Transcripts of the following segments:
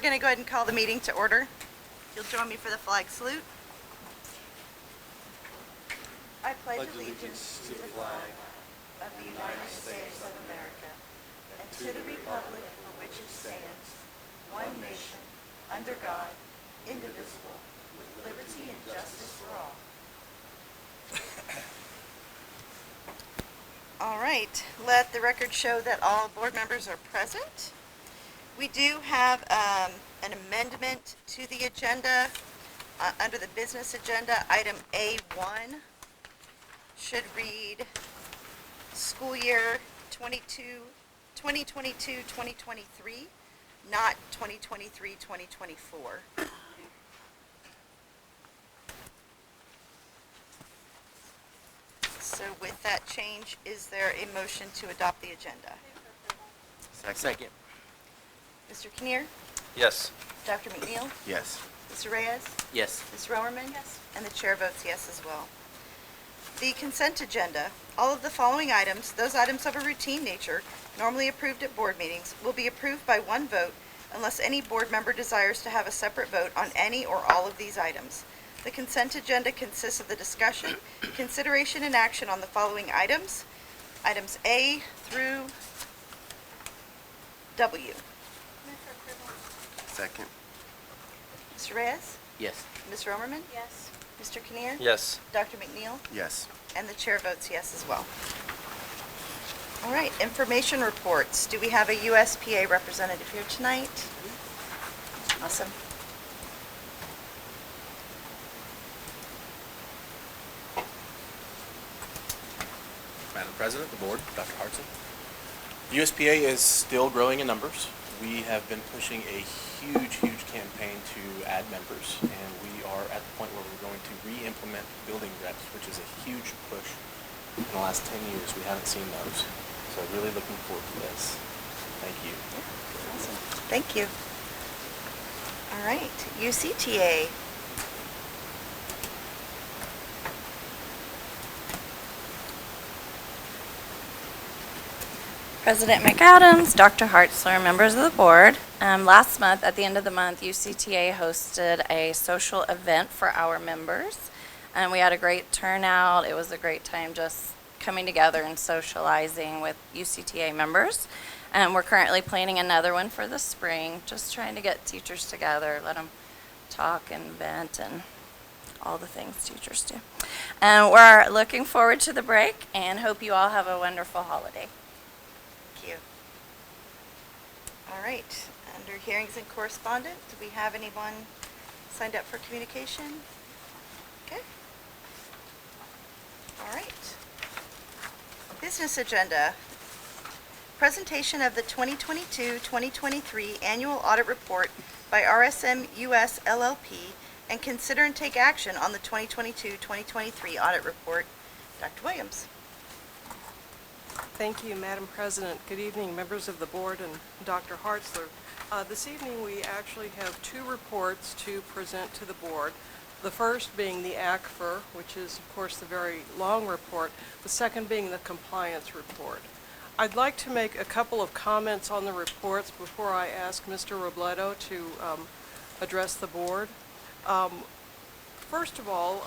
going to go ahead and call the meeting to order. You'll join me for the flag salute. I pledge allegiance to the flag of the United States of America and to the republic for which it stands, one nation, under God, indivisible, with liberty and justice for all. All right, let the record show that all board members are present. We do have an amendment to the agenda. Under the business agenda, item A1 should read school year 2022-2023, not 2023-2024. So with that change, is there a motion to adopt the agenda? Second. Mr. Kinnear? Yes. Dr. McNeil? Yes. Mr. Reyes? Yes. Ms. Romerman? Yes. And the chair votes yes as well. The consent agenda. All of the following items, those items of a routine nature, normally approved at board meetings, will be approved by one vote unless any board member desires to have a separate vote on any or all of these items. The consent agenda consists of the discussion, consideration, and action on the following items. Items A through W. Second. Mr. Reyes? Yes. Ms. Romerman? Yes. Mr. Kinnear? Yes. Dr. McNeil? Yes. And the chair votes yes as well. All right, information reports. Do we have a USPA representative here tonight? Awesome. Madam President, the board, Dr. Hartson. USPA is still growing in numbers. We have been pushing a huge campaign to add members, and we are at the point where we're going to re-implement building reps, which is a huge push. In the last 10 years, we haven't seen those. So really looking forward to this. Thank you. Awesome. Thank you. All right, UCTA. President McAdams, Dr. Hartzler, members of the board. Last month, at the end of the month, UCTA hosted a social event for our members. And we had a great turnout. It was a great time just coming together and socializing with UCTA members. And we're currently planning another one for the spring, just trying to get teachers together, let them talk and vent and all the things teachers do. And we're looking forward to the break and hope you all have a wonderful holiday. Thank you. All right, under hearings and correspondence, do we have anyone signed up for communication? Okay. All right. Business agenda. Presentation of the 2022-2023 annual audit report by RSM US LLP and consider and take action on the 2022-2023 audit report. Dr. Williams. Thank you, Madam President. Good evening, members of the board and Dr. Hartzler. This evening we actually have two reports to present to the board. The first being the ACFR, which is of course the very long report. The second being the compliance report. I'd like to make a couple of comments on the reports before I ask Mr. Robledo to address the board. First of all,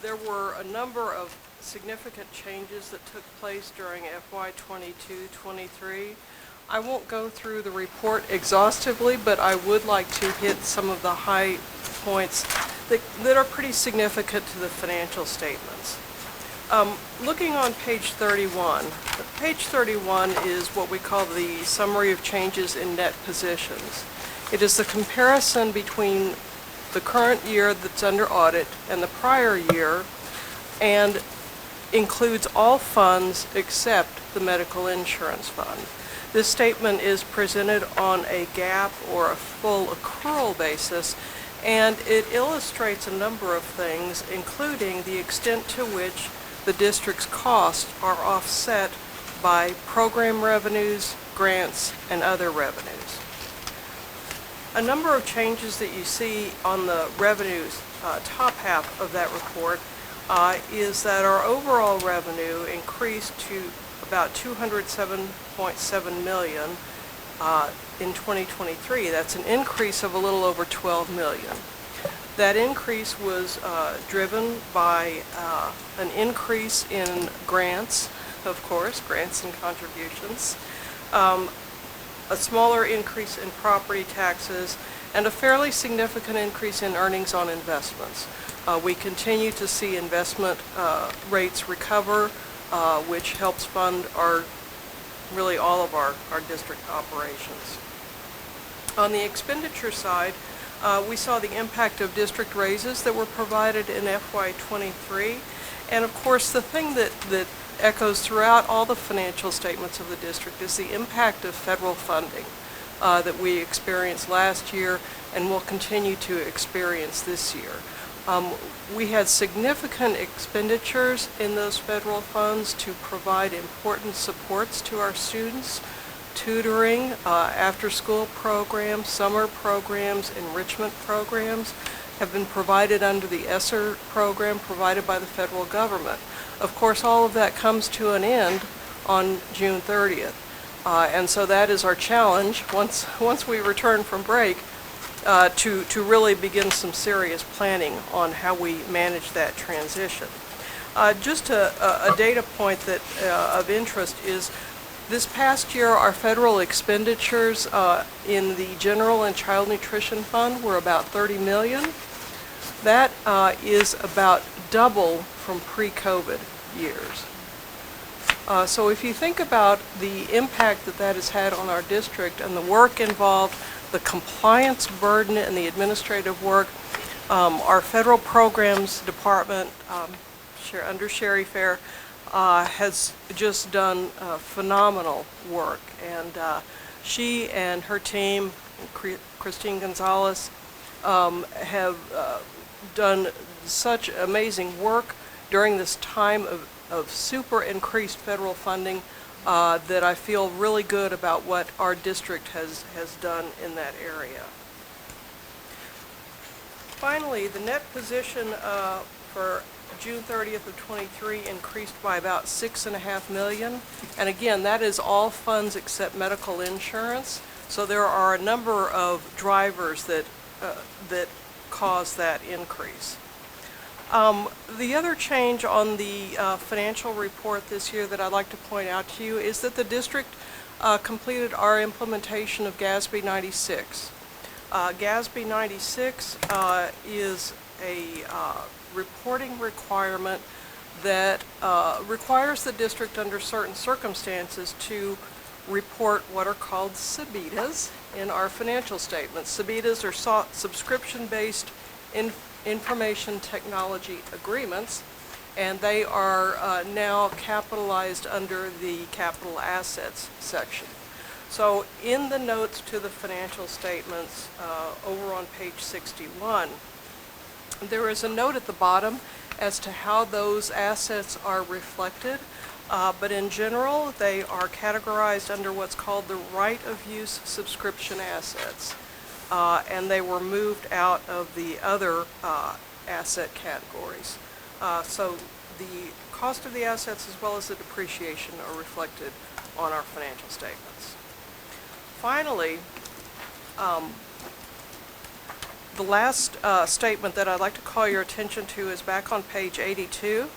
there were a number of significant changes that took place during FY 22-23. I won't go through the report exhaustively, but I would like to hit some of the high points that are pretty significant to the financial statements. Looking on page 31, page 31 is what we call the summary of changes in net positions. It is the comparison between the current year that's under audit and the prior year, and includes all funds except the medical insurance fund. This statement is presented on a GAAP or a full accrual basis, and it illustrates a number of things, including the extent to which the district's costs are offset by program revenues, grants, and other revenues. A number of changes that you see on the revenues top half of that report is that our overall revenue increased to about $207.7 million, in 2023. That's an increase of a little over $12 million. That increase was driven by an increase in grants, of course, grants and contributions, a smaller increase in property taxes, and a fairly significant increase in earnings on investments. We continue to see investment rates recover, which helps fund really all of our district operations. On the expenditure side, we saw the impact of district raises that were provided in FY23. And of course, the thing that echoes throughout all the financial statements of the district is the impact of federal funding that we experienced last year and will continue to experience this year. We had significant expenditures in those federal funds to provide important supports to our students. Tutoring, after-school programs, summer programs, enrichment programs have been provided under the ESSER program provided by the federal government. Of course, all of that comes to an end on June 30th. And so that is our challenge once we return from break to really begin some serious planning on how we manage that transition. Just a data point that of interest is this past year our federal expenditures in the General and Child Nutrition Fund were about $30 million. That is about double from pre-COVID years. So if you think about the impact that has had on our district and the work involved, the compliance burden and the administrative work, our federal programs department under Sherry Fair has just done phenomenal work, and she and her team, Christine Gonzalez, have done such amazing work during this time of super increased federal funding that I feel really good about what our district has done in that area. Finally, the net position for June 30th of 23 increased by about $6.5 million. And again, that is all funds except medical insurance. So there are a number of drivers that cause that increase. The other change on the financial report this year that I'd like to point out to you is that the district completed our implementation of GASB 96. GASB 96 is a reporting requirement that requires the district under certain circumstances to report what are called SBITAs in our financial statements. SBITAs are subscription-based information technology agreements, and they are now capitalized under the capital assets section. So in the notes to the financial statements over on page 61, there is a note at the bottom as to how those assets are reflected, but in general they are categorized under what's called the right of use subscription assets. And they were moved out of the other asset categories. So the cost of the assets as well as the depreciation are reflected on our financial statements. Finally, the last statement that I'd like to call your attention to is back on page 82.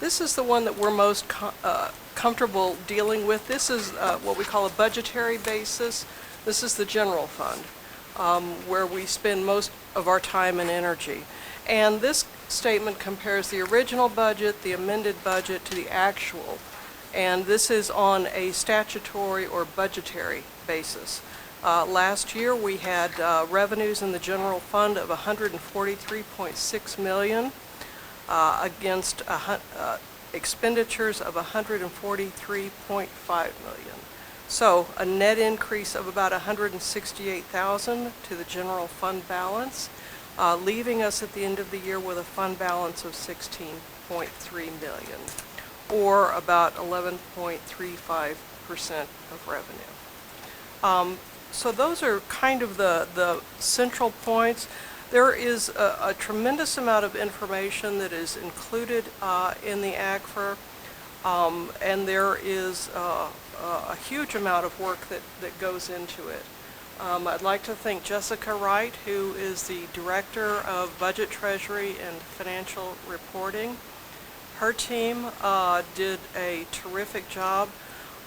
This is the one that we're most comfortable dealing with. This is what we call a budgetary basis. This is the general fund, where we spend most of our time and energy. And this statement compares the original budget, the amended budget, to the actual. And this is on a statutory or budgetary basis. Last year we had revenues in the general fund of $143.6 million against expenditures of $143.5 million. So a net increase of about $168,000 to the general fund balance, leaving us at the end of the year with a fund balance of $16.3 million, or about 11.35% of revenue. So those are kind of the central points. There is a tremendous amount of information that is included in the AGFR, and there is a huge amount of work that goes into it. I'd like to thank Jessica Wright, who is the Director of Budget, Treasury, and Financial Reporting. Her team did a terrific job.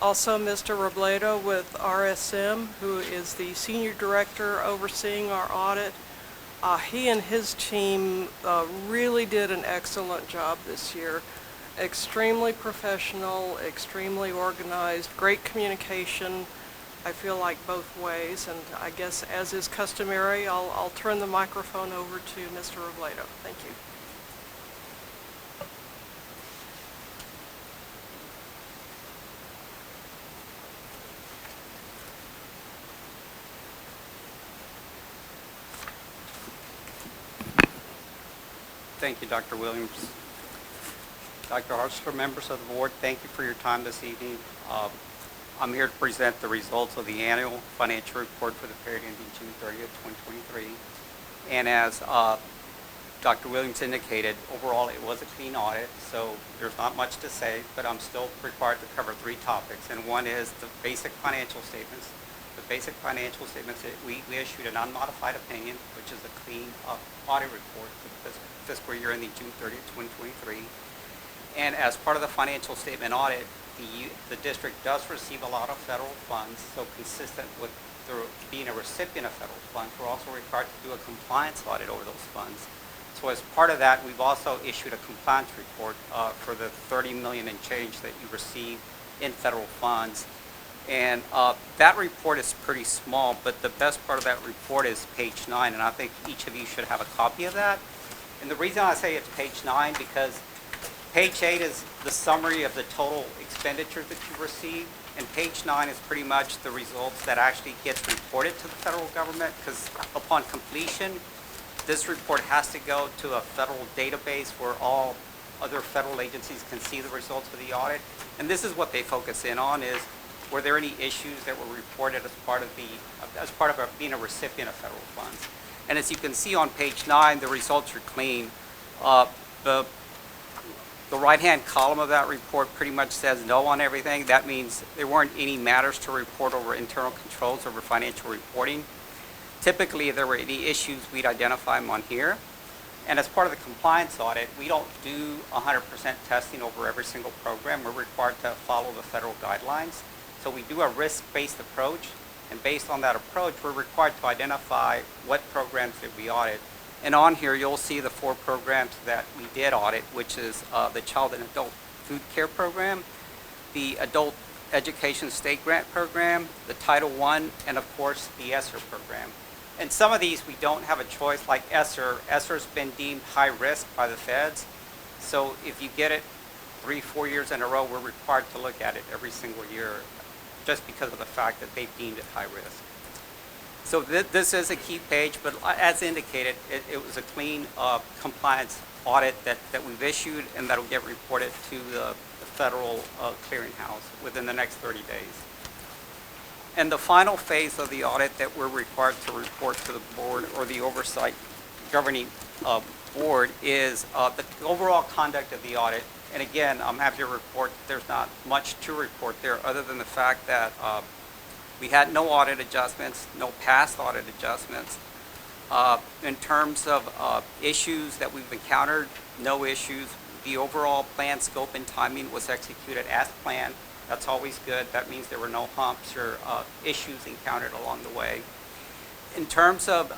Also, Mr. Robledo with RSM, who is the Senior Director overseeing our audit. He and his team really did an excellent job this year. Extremely professional, extremely organized, great communication, I feel like both ways, and I guess as is customary, I'll turn the microphone over to Mr. Robledo. Thank you. Thank you, Dr. Williams. Dr. Hartzler, members of the board, thank you for your time this evening. I'm here to present the results of the annual financial report for the period ending June 30th, 2023. And as Dr. Williams indicated, overall it was a clean audit, so there's not much to say, but I'm still required to cover three topics. And one is the basic financial statements. The basic financial statements, we issued an unmodified opinion, which is a clean audit report for the fiscal year ending June 30th, 2023. And as part of the financial statement audit, the district does receive a lot of federal funds, so consistent with being a recipient of federal funds, we're also required to do a compliance audit over those funds. So as part of that, we've also issued a compliance report for the $30 million and change that you received in federal funds. And that report is pretty small, but the best part of that report is page 9, and I think each of you should have a copy of that. And the reason I say it's page 9, because page 8 is the summary of the total expenditures that you received, and page 9 is pretty much the results that actually gets reported to the federal government, because upon completion, this report has to go to a federal database where all other federal agencies can see the results of the audit. And this is what they focus in on, is were there any issues that were reported as part of being a recipient of federal funds. And as you can see on page 9, the results are clean. The right-hand column of that report pretty much says no on everything. That means there weren't any matters to report over internal controls over financial reporting. Typically, if there were any issues, we'd identify them on here. And as part of the compliance audit, we don't do 100% testing over every single program. We're required to follow the federal guidelines. So we do a risk-based approach, and based on that approach, we're required to identify what programs that we audit. And on here, you'll see the 4 programs that we did audit, which is the Child and Adult Food Care Program, the Adult Education State Grant Program, the Title I, and of course, the ESSER program. And some of these we don't have a choice, like ESSER. ESSER's been deemed high risk by the feds. So if you get it 3-4 years in a row, we're required to look at it every single year, just because of the fact that they've deemed it high risk. So this is a key page, but as indicated, it was a clean compliance audit that we've issued, and that will get reported to the federal clearinghouse within the next 30 days. And the final phase of the audit that we're required to report to the board, or the oversight governing board, is the overall conduct of the audit. And again, I'm happy to report that there's not much to report there, other than the fact that we had no audit adjustments, no past audit adjustments. In terms of issues that we've encountered, no issues. The overall plan, scope, and timing was executed as planned. That's always good. That means there were no humps or issues encountered along the way. In terms of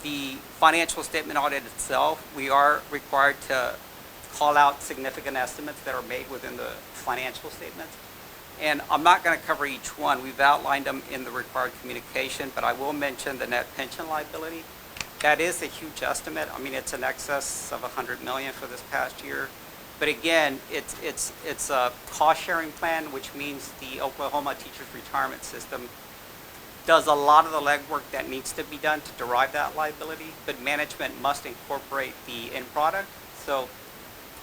the financial statement audit itself, we are required to call out significant estimates that are made within the financial statements. And I'm not going to cover each one. We've outlined them in the required communication, but I will mention the net pension liability. That is a huge estimate. I mean, it's in excess of $100 million for this past year. But again, it's a cost-sharing plan, which means the Oklahoma Teachers Retirement System does a lot of the legwork that needs to be done to derive that liability, but management must incorporate the end product. So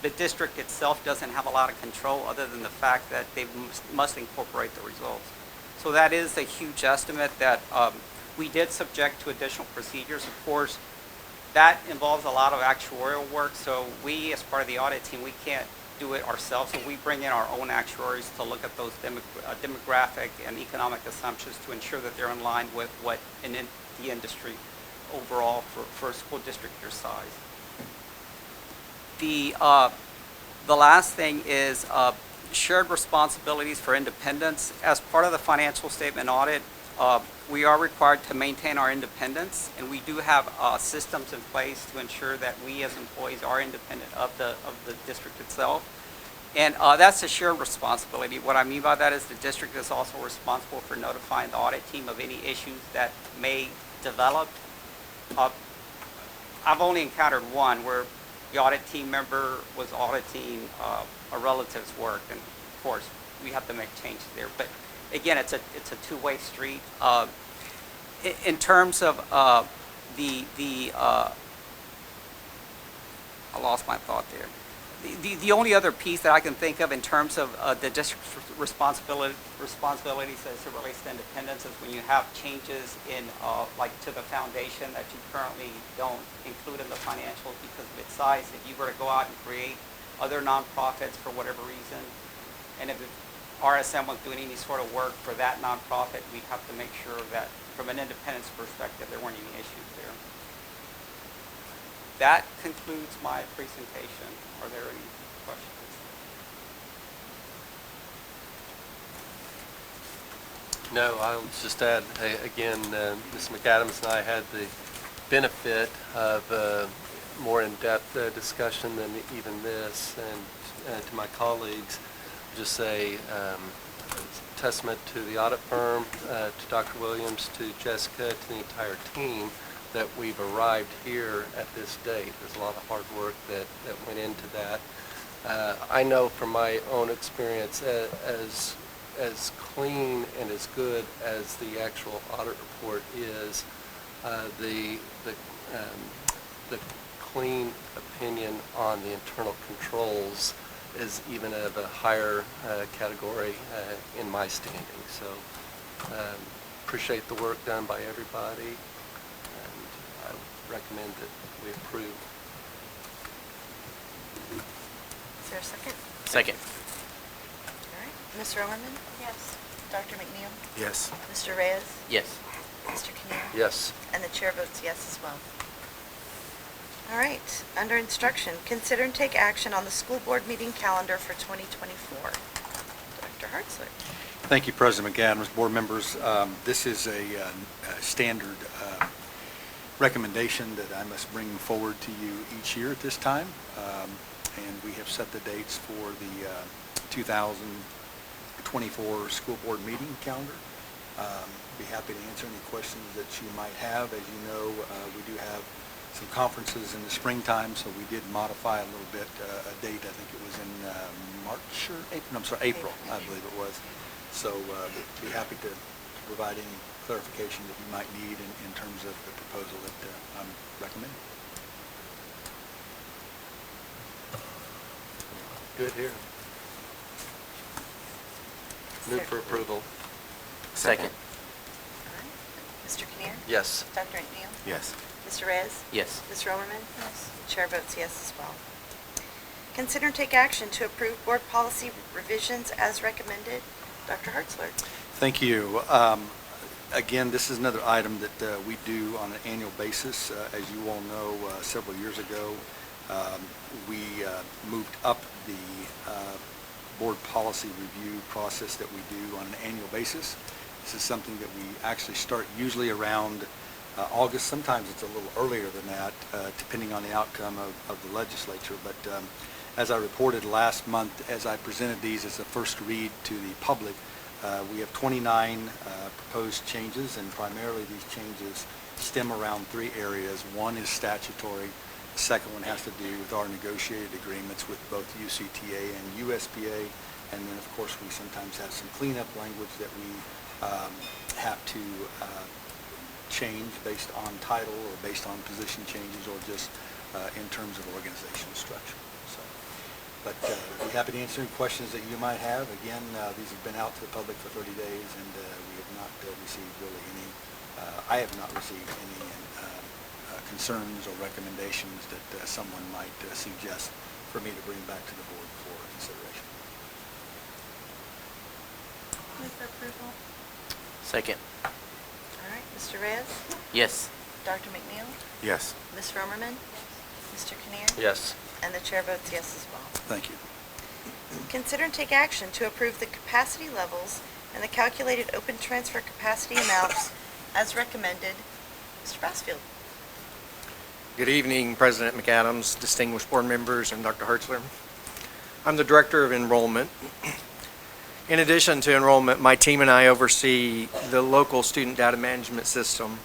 the district itself doesn't have a lot of control, other than the fact that they must incorporate the results. So that is a huge estimate that we did subject to additional procedures. Of course, that involves a lot of actuarial work, so we, as part of the audit team, we can't do it ourselves. So we bring in our own actuaries to look at those demographic and economic assumptions to ensure that they're in line with what in the industry overall for a school district your size. The last thing is shared responsibilities for independence. As part of the financial statement audit, we are required to maintain our independence, and we do have systems in place to ensure that we as employees are independent of the district itself. And that's a shared responsibility. What I mean by that is the district is also responsible for notifying the audit team of any issues that may develop. I've only encountered one where the audit team member was auditing a relative's work, and of course we have to make changes there. But again, it's a two-way street. In terms of I lost my thought there. The only other piece that I can think of in terms of the district's responsibilities as it relates to independence is when you have changes in, like to the foundation that you currently don't include in the financials because of its size. If you were to go out and create other nonprofits for whatever reason, and if RSM was doing any sort of work for that nonprofit, we'd have to make sure that from an independence perspective, there weren't any issues there. That concludes my presentation. Are there any questions? No, I'll just add, again, Ms. McAdams and I had the benefit of more in-depth discussion than even this, and to my colleagues, just say testament to the audit firm, to Dr. Williams, to Jessica, to the entire team, that we've arrived here at this date. There's a lot of hard work that went into that. I know from my own experience, as clean and as good as the actual audit report is, the clean opinion on the internal controls is even of a higher category in my standing. So appreciate the work done by everybody, and I recommend that we approve. Is there a second? Second. All right. Ms. Romerman? Yes. Dr. McNeil? Yes. Mr. Reyes? Yes. Mr. Kinnear? Yes. And the chair votes yes as well. All right. Under instruction, consider and take action on the school board meeting calendar for 2024. Dr. Hartzler. Thank you, President McAdams, board members. This is a standard recommendation that I must bring forward to you each year at this time. And we have set the dates for the 2024 school board meeting calendar. Be happy to answer any questions that you might have. As you know, we do have some conferences in the springtime, so we did modify a little bit a date. I think it was in March or April. No, I'm sorry, April, I believe it was. So be happy to provide any clarification that you might need in terms of the proposal that I'm recommending. Good here. Move for approval. Second. All right. Mr. Kinnear? Yes. Dr. McNeil? Yes. Mr. Reyes? Yes. Ms. Romerman? Yes. Chair votes yes as well. Consider and take action to approve board policy revisions as recommended. Dr. Hartzler. Thank you. Again, this is another item that we do on an annual basis. As you all know, several years ago, we moved up the board policy review process that we do on an annual basis. This is something that we actually start usually around August. Sometimes it's a little earlier than that, depending on the outcome of the legislature. But as I reported last month, as I presented these as a first read to the public, we have 29 proposed changes, and primarily these changes stem around three areas. One is statutory. The second one has to do with our negotiated agreements with both UCTA and USPA. And then, of course, we sometimes have some cleanup language that we have to change based on title or based on position changes or just in terms of organizational structure. So, but we're happy to answer any questions that you might have. Again, these have been out to the public for 30 days, and we have not received really any, I have not received any concerns or recommendations that someone might suggest for me to bring back to the board for approval? Second. All right, Mr. Reyes? Yes. Dr. McNeil? Yes. Ms. Romerman? Mr. Kinnear? Yes. And the chair votes yes as well. Thank you. Consider and take action to approve the capacity levels and the calculated open transfer capacity amounts as recommended. Mr. Bassfield? Good evening, President McAdams, distinguished board members, and Dr. Hartzler. I'm the Director of Enrollment. In addition to enrollment, my team and I oversee the local student data management system.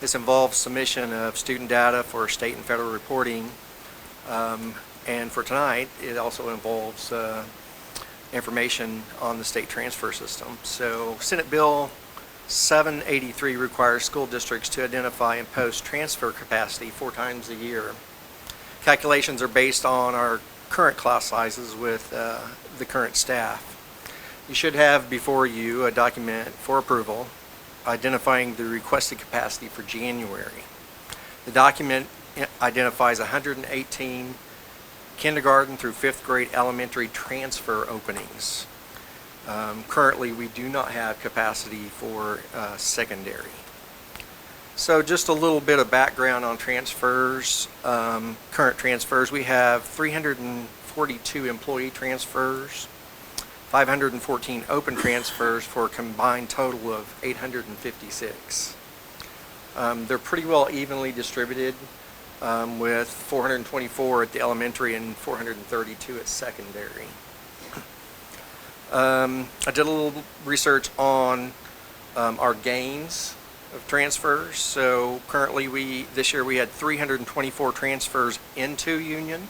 This involves submission of student data for state and federal reporting. And for tonight, it also involves information on the state transfer system. So Senate Bill 783 requires school districts to identify and post transfer capacity 4 times a year. Calculations are based on our current class sizes with the current staff. You should have before you a document for approval identifying the requested capacity for January. The document identifies 118 kindergarten through 5th grade elementary transfer openings. Currently, we do not have capacity for secondary. So just a little bit of background on transfers. Current transfers, we have 342 employee transfers, 514 open transfers for a combined total of 856. They're pretty well evenly distributed, with 424 at the elementary and 432 at secondary. I did a little research on our gains of transfers. So currently this year we had 324 transfers into Union.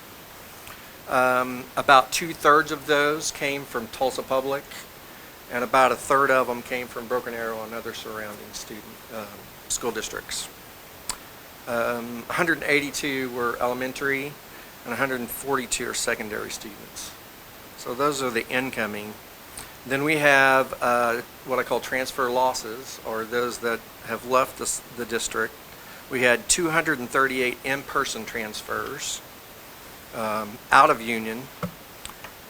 About 2/3 of those came from Tulsa Public, and about 1/3 of them came from Broken Arrow and other surrounding school districts. 182 were elementary and 142 are secondary students. So those are the incoming. Then we have what I call transfer losses, or those that have left the district. We had 238 in-person transfers out of Union.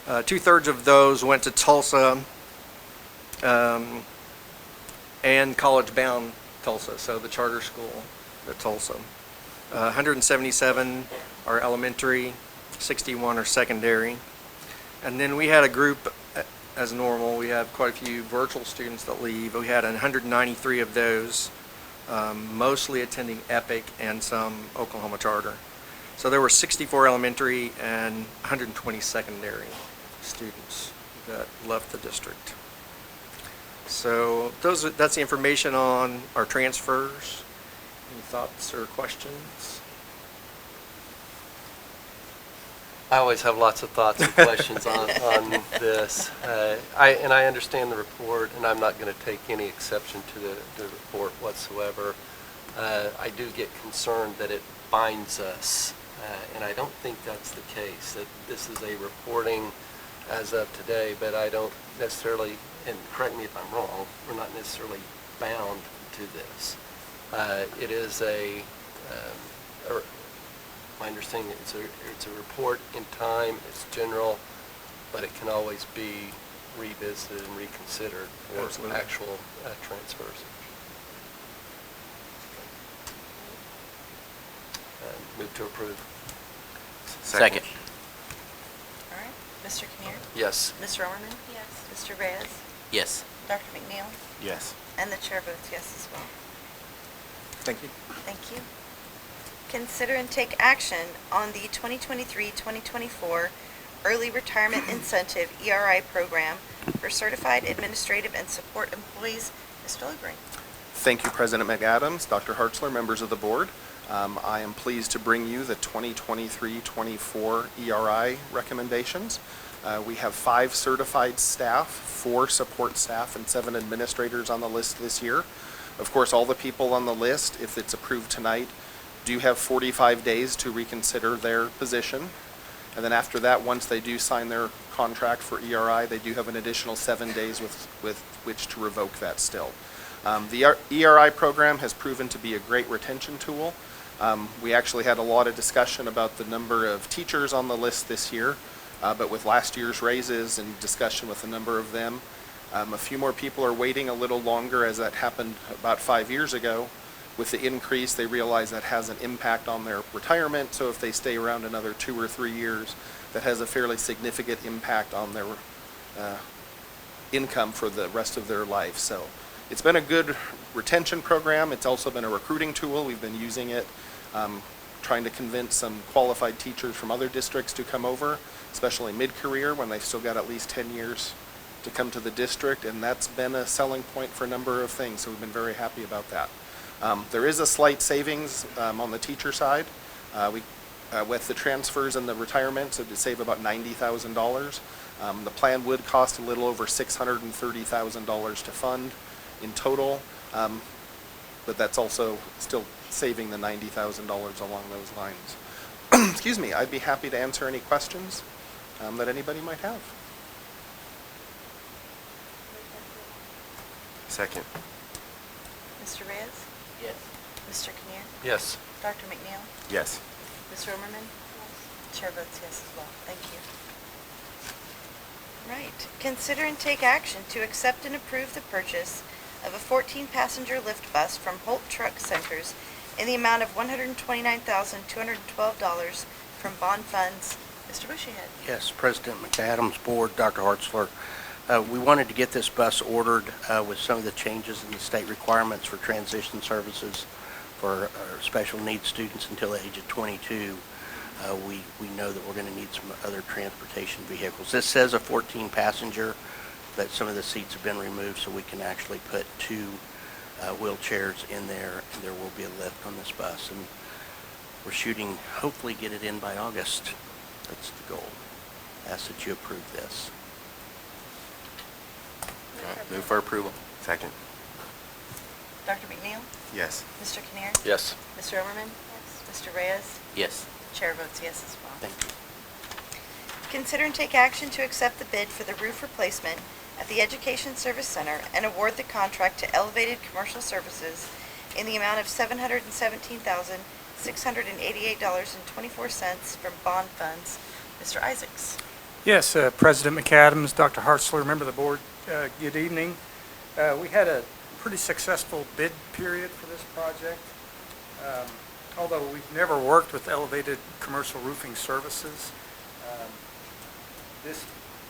2/3 of those went to Tulsa and college-bound Tulsa, so the charter school at Tulsa. 177 are elementary, 61 are secondary. And then we had a group, as normal, we have quite a few virtual students that leave. We had 193 of those, mostly attending EPIC and some Oklahoma charter. So there were 64 elementary and 120 secondary students that left the district. So that's the information on our transfers. Any thoughts or questions? I always have lots of thoughts and questions on this. I understand the report, and I'm not going to take any exception to the report whatsoever. I do get concerned that it binds us, and I don't think that's the case, that this is a reporting as of today, but I don't necessarily, and correct me if I'm wrong, we're not necessarily bound to this. It is my understanding it's a report in time, it's general, but it can always be revisited and reconsidered for Absolutely. actual transfers. Move to approve. Second. All right, Mr. Kinnear? Yes. Ms. Romerman? Yes. Mr. Reyes? Yes. Dr. McNeil? Yes. And the chair votes yes as well. Thank you. Thank you. Consider and take action on the 2023-2024 Early Retirement Incentive ERI program for certified administrative and support employees. Ms. Philibring. Thank you, President McAdams, Dr. Hartzler, members of the board. I am pleased to bring you the 2023-24 ERI recommendations. We have 5 certified staff, 4 support staff, and 7 administrators on the list this year. Of course, all the people on the list, if it's approved tonight, do have 45 days to reconsider their position. And then after that, once they do sign their contract for ERI, they do have an additional 7 days with which to revoke that still. The ERI program has proven to be a great retention tool. We actually had a lot of discussion about the number of teachers on the list this year, but with last year's raises and discussion with a number of them, A few more people are waiting a little longer, as that happened about 5 years ago. With the increase, they realize that has an impact on their retirement, so if they stay around another 2 or 3 years, that has a fairly significant impact on their income for the rest of their life. So it's been a good retention program. It's also been a recruiting tool. We've been using it, trying to convince some qualified teachers from other districts to come over, especially mid-career when they've still got at least 10 years to come to the district, and that's been a selling point for a number of things, so we've been very happy about that. There is a slight savings on the teacher side. With the transfers and the retirement, so to save about $90,000. The plan would cost a little over $630,000 to fund in total, but that's also still saving the $90,000 along those lines. Excuse me, I'd be happy to answer any questions that anybody might have. Second. Mr. Reyes? Yes. Mr. Kinnear? Yes. Dr. McNeil? Yes. Ms. Romerman? Chair votes yes as well. Thank you. Right. Consider and take action to accept and approve the purchase of a 14-passenger lift bus from Holt Truck Centers in the amount of $129,212 from bond funds. Mr. Bushyhead? Yes, President McAdams, Board, Dr. Hartzler. We wanted to get this bus ordered with some of the changes in the state requirements for transition services for special needs students until the age of 22. We know that we're going to need some other transportation vehicles. This says a 14-passenger, but some of the seats have been removed so we can actually put 2 wheelchairs in there, and there will be a lift on this bus. And we're shooting, hopefully get it in by August. That's the goal. Ask that you approve this. Move for approval. Second. Dr. McNeil? Yes. Mr. Kinnear? Yes. Ms. Romerman? Mr. Reyes? Yes. Chair votes yes as well. Thank you. Consider and take action to accept the bid for the roof replacement at the Education Service Center and award the contract to Elevated Commercial Services in the amount of $717,688.24 from bond funds. Mr. Isaacs? Yes, President McAdams, Dr. Hartzler, member of the board, good evening. We had a pretty successful bid period for this project. Although we've never worked with Elevated Commercial Roofing Services, this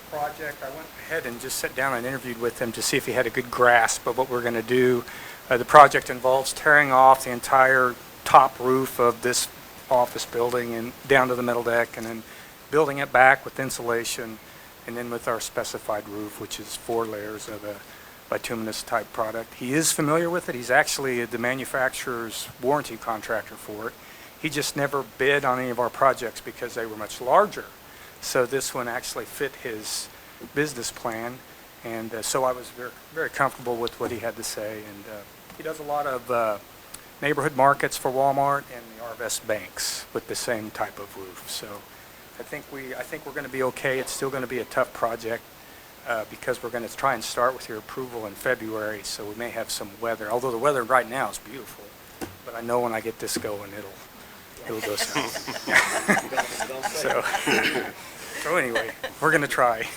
project, I went ahead and just sat down and interviewed with him to see if he had a good grasp of what we're going to do. The project involves tearing off the entire top roof of this office building and down to the middle deck, and then building it back with insulation, and then with our specified roof, which is 4 layers of a bituminous type product. He is familiar with it. He's actually the manufacturer's warranty contractor for it. He just never bid on any of our projects because they were much larger. So this one actually fit his business plan, and so I was very, very comfortable with what he had to say. And he does a lot of neighborhood markets for Walmart and the Arvest banks with the same type of roof. So I think we're going to be okay. It's still going to be a tough project because we're going to try and start with your approval in February, so we may have some weather. Although the weather right now is beautiful, but I know when I get this going, it'll go south. So anyway, we're going to try.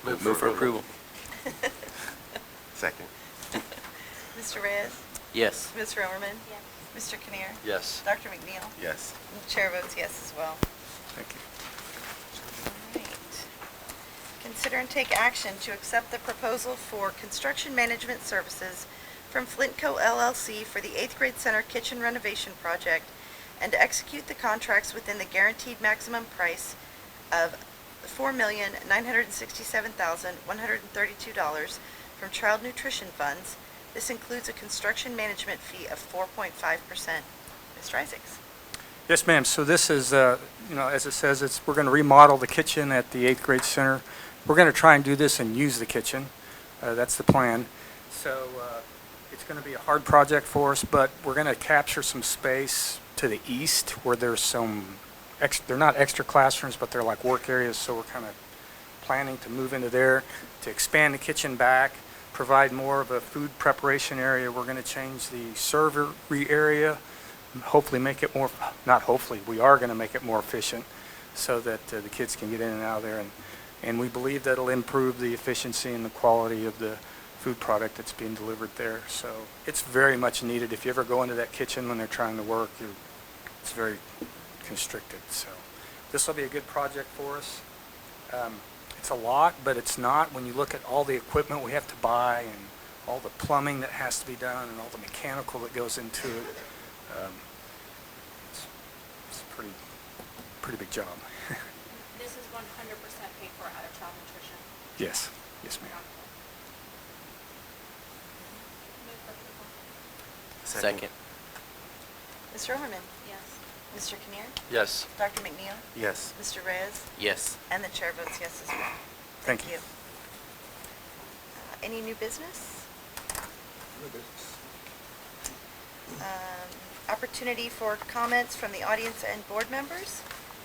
Move for approval. Second. Mr. Reyes? Yes. Ms. Romerman? Mr. Kinnear? Yes. Dr. McNeil? Yes. And the chair votes yes as well. Thank you. All right. Consider and take action to accept the proposal for construction management services from Flintco LLC for the 8th grade center kitchen renovation project and to execute the contracts within the guaranteed maximum price of $4,967,132 from child nutrition funds. This includes a construction management fee of 4.5%. Mr. Isaacs? Yes, ma'am. So this is, as it says, we're going to remodel the kitchen at the 8th grade center. We're going to try and do this and use the kitchen. That's the plan. So it's going to be a hard project for us, but we're going to capture some space to the east where there's some, they're not extra classrooms, but they're like work areas. So we're kind of planning to move into there to expand the kitchen back, provide more of a food preparation area. We're going to change the servery area, hopefully make it more, not hopefully, we are going to make it more efficient so that the kids can get in and out of there. And And we believe that it'll improve the efficiency and the quality of the food product that's being delivered there. So it's very much needed. If you ever go into that kitchen when they're trying to work, it's very constricted. So this will be a good project for us. It's a lot, but it's not when you look at all the equipment we have to buy and all the plumbing that has to be done and all the mechanical that goes into it. It's a pretty big job. This is 100% paid for out of child nutrition. Yes, yes, ma'am. Move for approval. Second. Mr. Overman? Yes. Mr. Kinnear? Yes. Dr. McNeil? Yes. Mr. Reyes? Yes. And the chair votes yes as well. Thank you. Any new business? Opportunity for comments from the audience and board members?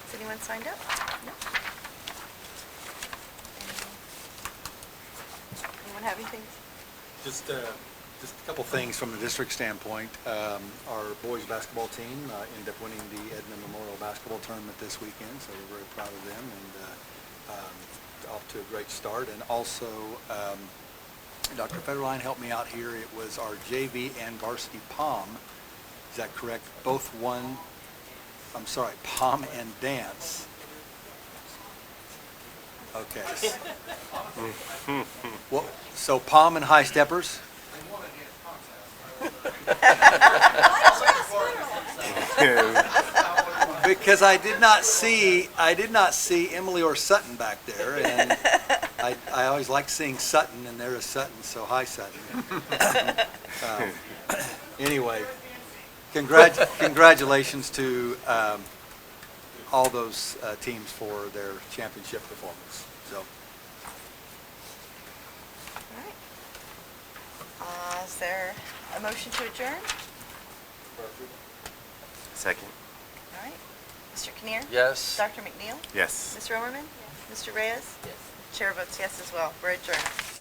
Has anyone signed up? No? Anyone have anything? Just a couple things from the district standpoint. Our boys basketball team ended up winning the Edmond Memorial Basketball Tournament this weekend, so we're very proud of them and off to a great start. And also, Dr. Federline helped me out here. It was our JV and varsity pom. Is that correct? Both won, I'm sorry, pom and dance. Okay. Well, so pom and high steppers? Because I did not see Emily or Sutton back there, and I always like seeing Sutton, and there is Sutton, so hi Sutton. Anyway, congratulations to all those teams for their championship performance. So. All right. Is there a motion to adjourn? Second. All right. Mr. Kinnear? Yes. Dr. McNeil? Yes. Mr. Overman? Yes. Mr. Reyes? Yes. Chair votes yes as well. We're adjourned.